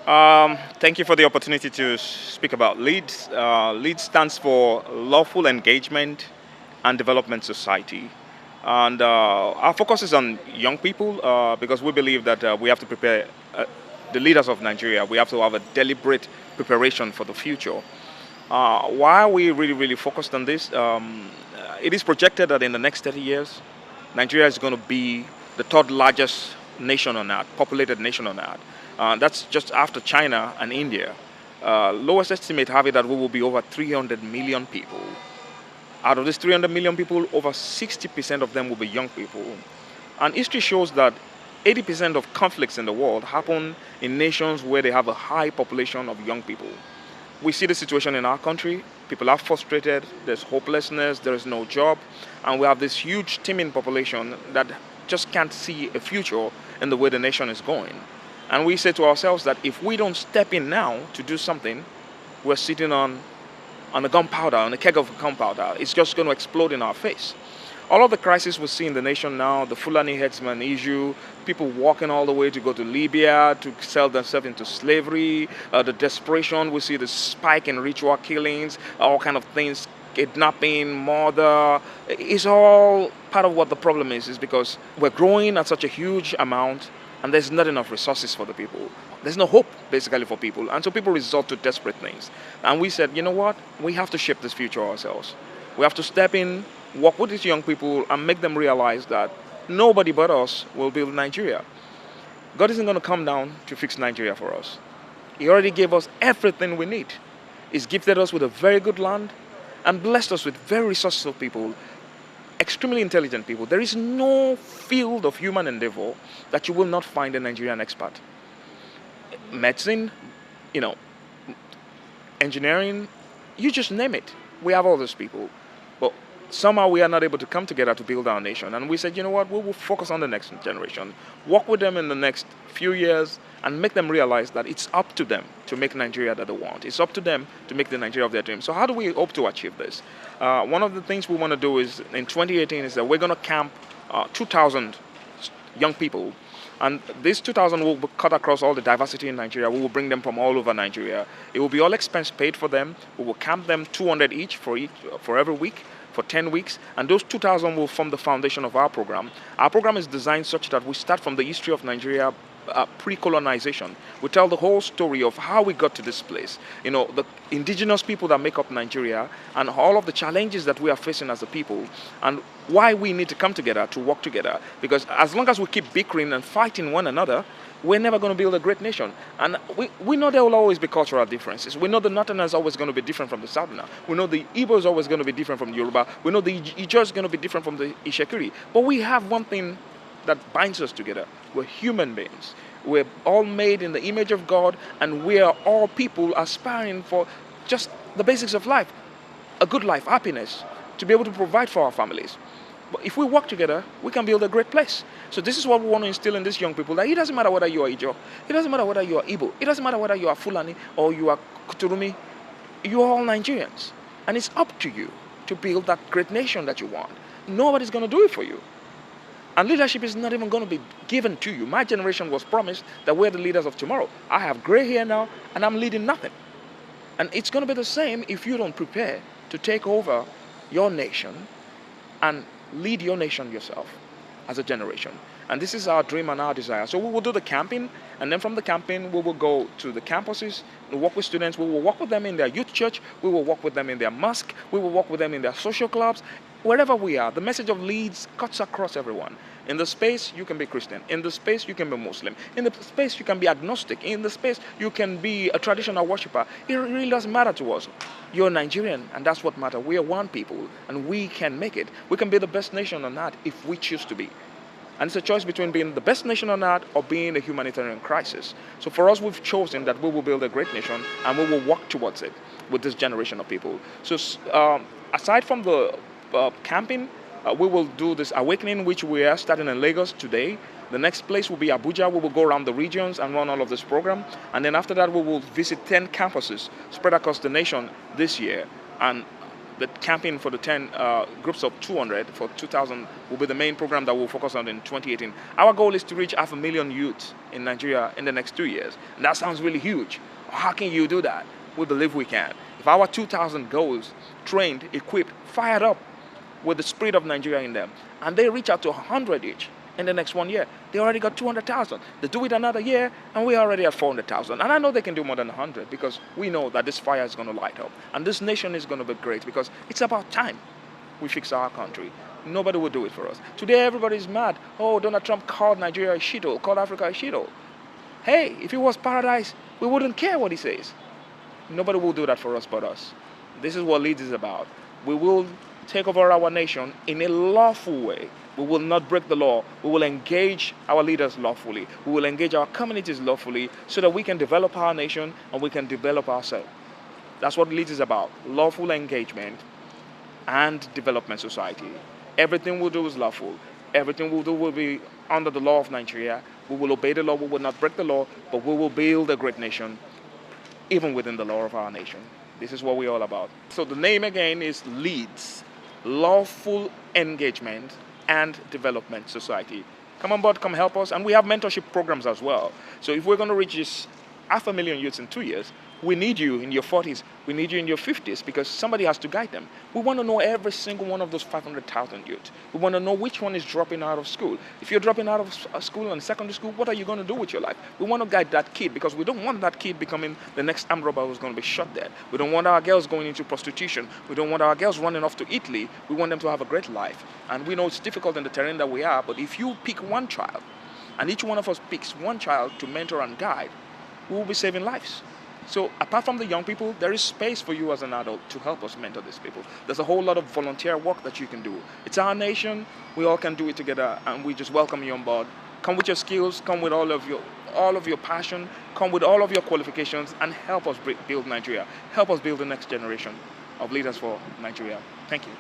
Thank you for the opportunity to speak about LEAD. LEAD stands for Lawful Engagement and Development Society. And our focus is on young people because we believe that we have to prepare the leaders of Nigeria. We have to have a deliberate preparation for the future. Why are we really, really focused on this? It is projected that in the next 30 years, Nigeria is going to be the third largest nation on earth, populated nation on earth. That's just after China and India. Lowest estimate have it that we will be over 300 million people. Out of these 300 million people, over 60% of them will be young people. And history shows that 80% of conflicts in the world happen in nations where they have a high population of young people. We see the situation in our country. People are frustrated, there's hopelessness, there is no job, and we have this huge teeming population that just can't see a future in the way the nation is going. And we say to ourselves that if we don't step in now to do something, we're sitting on a gunpowder, on a keg of gunpowder. It's just going to explode in our face. All of the crises we see in the nation now, the Fulani headsman issue, people walking all the way to go to Libya to sell themselves into slavery, the desperation, we see the spike in ritual killings, all kind of things, kidnapping, murder. It's all part of what the problem is because we're growing at such a huge amount and there's not enough resources for the people. There's no hope, basically, for people. And so people resort to desperate things. And we said, you know what? We have to shape this future ourselves. We have to step in, work with these young people, and make them realize that nobody but us will build Nigeria. God isn't going to come down to fix Nigeria for us. He already gave us everything we need. He's gifted us with a very good land and blessed us with very resourceful people, extremely intelligent people. There is no field of human endeavor that you will not find a Nigerian expert. Medicine, engineering, you just name it. We have all those people. But somehow we are not able to come together to build our nation. And we said, you know what, we will focus on the next generation, work with them in the next few years, and make them realize that it's up to them to make Nigeria that they want. It's up to them to make the Nigeria of their dreams. So how do we hope to achieve this? One of the things we want to do is, in 2018, is that we're going to camp 2,000 young people. And these 2,000 will be cut across all the diversity in Nigeria. We will bring them from all over Nigeria. It will be all expense paid for them. We will camp them 200 each for every week, for 10 weeks. And those 2,000 will form the foundation of our program. Our program is designed such that we start from the history of Nigeria, pre-colonization. We tell the whole story of how we got to this place. The indigenous people that make up Nigeria and all of the challenges that we are facing as a people and why we need to come together to work together. Because as long as we keep bickering and fighting one another, we're never going to build a great nation. And we know there will always be cultural differences. We know the Northerner is always going to be different from the Southerner. We know the Igbo is always going to be different from the Yoruba. We know the Ijaw is going to be different from the Ishekiri. But we have one thing that binds us together. We're human beings. We're all made in the image of God, and we are all people aspiring for just the basics of life, a good life, happiness, to be able to provide for our families. But if we work together, we can build a great place. So this is what we want to instill in these young people, that it doesn't matter whether you are Ijaw, it doesn't matter whether you are Igbo, it doesn't matter whether you are Fulani or you are Kuturumi, you are all Nigerians. And it's up to you to build that great nation that you want. Nobody's going to do it for you. And leadership is not even going to be given to you. My generation was promised that we're the leaders of tomorrow. I have gray hair now, and I'm leading nothing. And it's going to be the same if you don't prepare to take over your nation and lead your nation yourself as a generation. And this is our dream and our desire. So we will do the camping, and then from the camping, we will go to the campuses, we'll work with students, we will work with them in their youth church, we will work with them in their mosque, we will work with them in their social clubs. Wherever we are, the message of Leeds cuts across everyone. In the space, you can be Christian. In the space, you can be Muslim. In the space, you can be agnostic. In the space, you can be a traditional worshiper. It really doesn't matter to us. You're Nigerian, and that's what matters. We are one people, and we can make it. We can be the best nation on earth if we choose to be. And it's a choice between being the best nation on earth or being a humanitarian crisis. So for us, we've chosen that we will build a great nation, and we will work towards it with this generation of people. So aside from the camping, we will do this awakening, which we are starting in Lagos today. The next place will be Abuja. We will go around the regions and run all of this program. And then after that, we will visit 10 campuses spread across the nation this year. And The campaign for the 10 groups of 200 for 2000 will be the main program that we'll focus on in 2018. Our goal is to reach 500,000 youths in Nigeria in the next 2 years. And that sounds really huge. How can you do that? We believe we can. If our 2,000 goals, trained, equipped, fired up with the spirit of Nigeria in them, and they reach out to 100 each in the next 1 year, they already got 200,000. They do it another year, and we're already at 400,000. And I know they can do more than 100 because we know that this fire is going to light up. And this nation is going to be great because it's about time we fix our country. Nobody will do it for us. Today, everybody's mad. Oh, Donald Trump called Nigeria a shithole, called Africa a shithole. Hey, if it was paradise, we wouldn't care what he says. Nobody will do that for us but us. This is what Leeds is about. We will take over our nation in a lawful way. We will not break the law. We will engage our leaders lawfully. We will engage our communities lawfully so that we can develop our nation and we can develop ourselves. That's what Leeds is about. Lawful engagement and development society. Everything we'll do is lawful. Everything we'll do will be under the law of Nigeria. We will obey the law. We will not break the law, but we will build a great nation even within the law of our nation. This is what we're all about. So the name again is Leeds, Lawful Engagement and Development Society. Come on board, come help us. And we have mentorship programs as well. So if we're going to reach this 500,000 youths in 2 years, we need you in your 40s. We need you in your 50s because somebody has to guide them. We want to know every single one of those 500,000 youths. We want to know which one is dropping out of school. If you're dropping out of school and secondary school, what are you going to do with your life? We want to guide that kid because we don't want that kid becoming the next armed robber who's going to be shot dead. We don't want our girls going into prostitution. We don't want our girls running off to Italy. We want them to have a great life. And we know it's difficult in the terrain that we are, but if you pick one child, and each one of us picks one child to mentor and guide, we will be saving lives. So apart from the young people, there is space for you as an adult to help us mentor these people. There's a whole lot of volunteer work that you can do. It's our nation. We all can do it together, and we just welcome you on board. Come with your skills. Come with all of your passion. Come with all of your qualifications, and help us build Nigeria. Help us build the next generation of leaders for Nigeria. Thank you.